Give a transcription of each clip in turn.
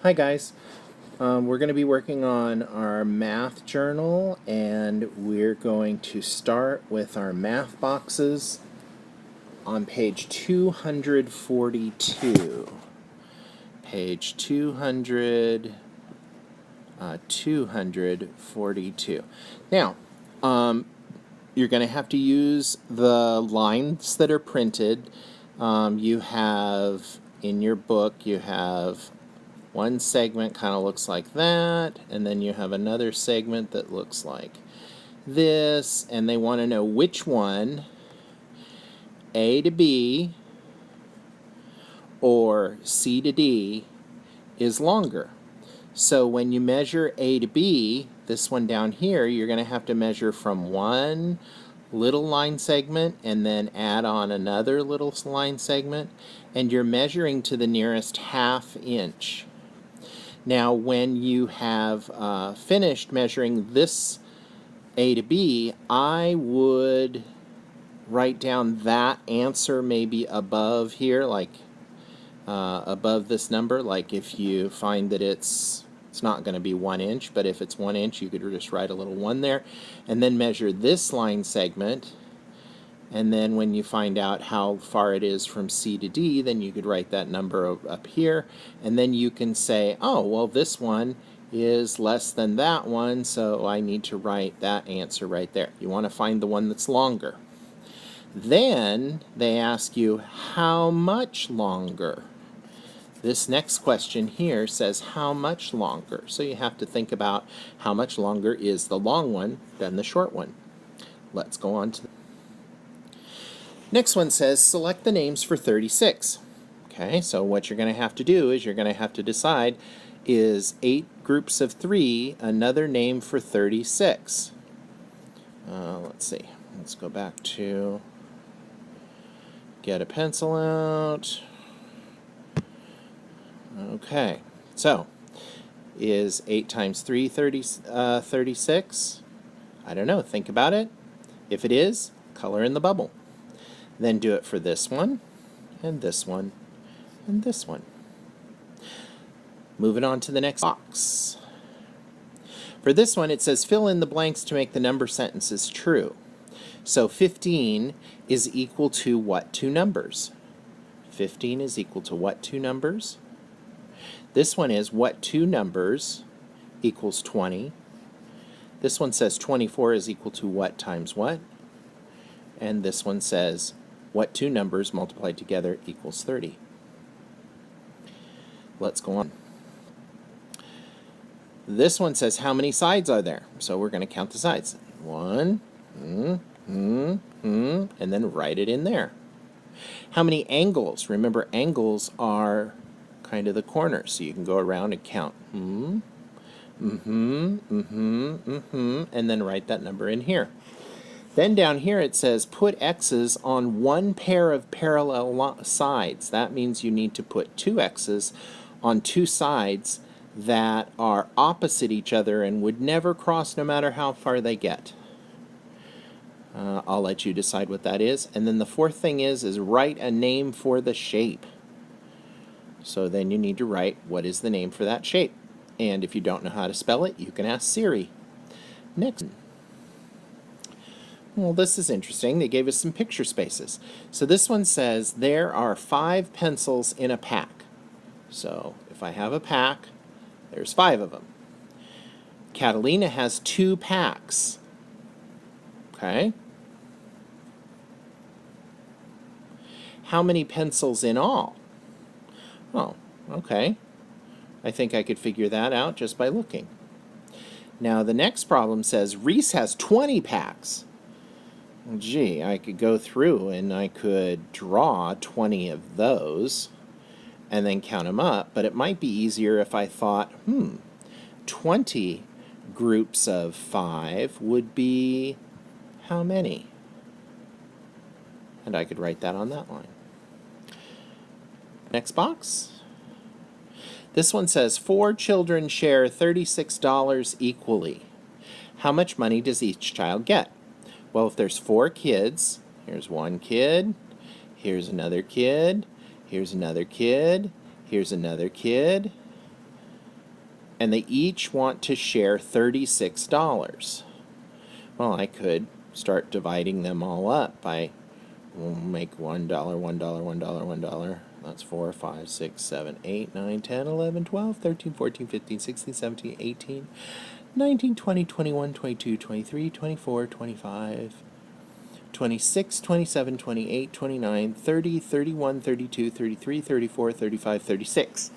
Hi guys. We're going to be working on our math journal, and we're going to start with our math boxes on page 242. Page 242. Now, you're going to have to use the lines that are printed. You have, in your book, you have one segment kind of looks like that, and then you have another segment that looks like this, and they want to know which one, A to B or C to D, is longer. So when you measure A to B, this one down here, you're going to have to measure from one little line segment and then add on another little line segment, and you're measuring to the nearest ½ inch. Now, when you have finished measuring this A to B, I would write down that answer maybe above here, like above this number. Like if you find that it's not going to be 1 inch, but if it's 1 inch, you could just write a little 1 there, and then measure this line segment. And then when you find out how far it is from C to D, then you could write that number up here. And then you can say, oh, well, this one is less than that one, so I need to write that answer right there. You want to find the one that's longer. Then they ask you, how much longer? This next question here says, how much longer? So you have to think about how much longer is the long one than the short one. Let's go on to the next one. Says, select the names for 36. Okay, so what you're going to have to do is you're going to have to decide, is 8 groups of 3 another name for 36? Let's see. Let's go back to get a pencil out. Okay, so is 8 times 3 36? I don't know. Think about it. If it is, color in the bubble. Then do it for this one, and this one, and this one. Moving on to the next box. For this one, it says fill in the blanks to make the number sentences true. So 15 is equal to what two numbers? 15 is equal to what two numbers? This one is what two numbers equals 20. This one says 24 is equal to what times what? And this one says what two numbers multiplied together equals 30. Let's go on. This one says how many sides are there? So we're going to count the sides. 1, and then write it in there. How many angles? Remember, angles are kind of the corners, so you can go around and count. And then write that number in here. Then down here it says put X's on one pair of parallel sides. That means you need to put 2 X's on 2 sides that are opposite each other and would never cross no matter how far they get. I'll let you decide what that is. And then the fourth thing is write a name for the shape. So then you need to write what is the name for that shape. And if you don't know how to spell it, you can ask Siri. Next. Well, this is interesting. They gave us some picture spaces. So this one says there are 5 pencils in a pack. So if I have a pack, there's 5 of them. Catalina has 2 packs. Okay. How many pencils in all? Oh, okay. I think I could figure that out just by looking. Now the next problem says Reese has 20 packs. Gee, I could go through and I could draw 20 of those and then count them up, but it might be easier if I thought, 20 groups of 5 would be how many? And I could write that on that line. Next box. This one says 4 children share $36 equally. How much money does each child get? Well, if there's 4 kids, here's one kid, here's another kid, here's another kid, here's another kid. and they each want to share $36. Well, I could start dividing them all up by, we'll make $1, $1, $1, $1. That's 4, 5, 6, 7, 8, 9, 10, 11, 12, 13, 14, 15, 16, 17, 18, 19, 20, 21, 22, 23, 24, 25, 26, 27, 28, 29, 30, 31, 32, 33, 34, 35, 36.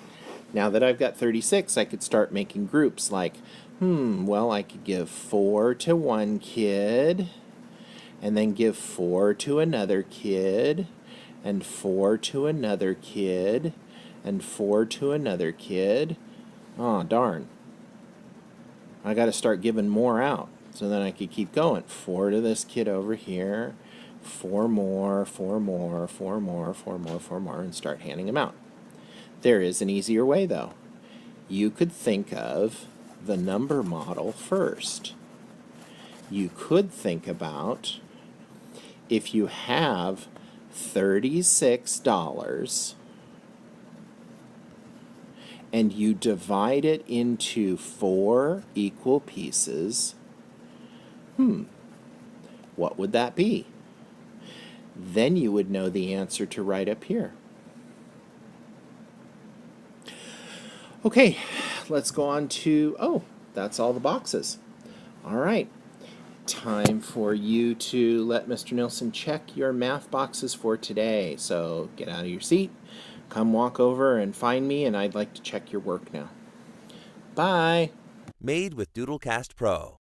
Now that I've got 36, I could start making groups like, well, I could give 4 to one kid, and then give 4 to another kid, and 4 to another kid, and 4 to another kid. Oh, darn. I got to start giving more out so then I could keep going. 4 to this kid over here, 4 more, 4 more, 4 more, 4 more, 4 more, and start handing them out. There is an easier way, though. You could think of the number model first. You could think about, if you have $36 and you divide it into 4 equal pieces, what would that be? Then you would know the answer to right up here. Okay, let's go on to, oh, that's all the boxes. All right, time for you to let Mr. Nilsson check your math boxes for today. So get out of your seat, come walk over and find me, and I'd like to check your work now. Bye. Made with Doodlecast Pro.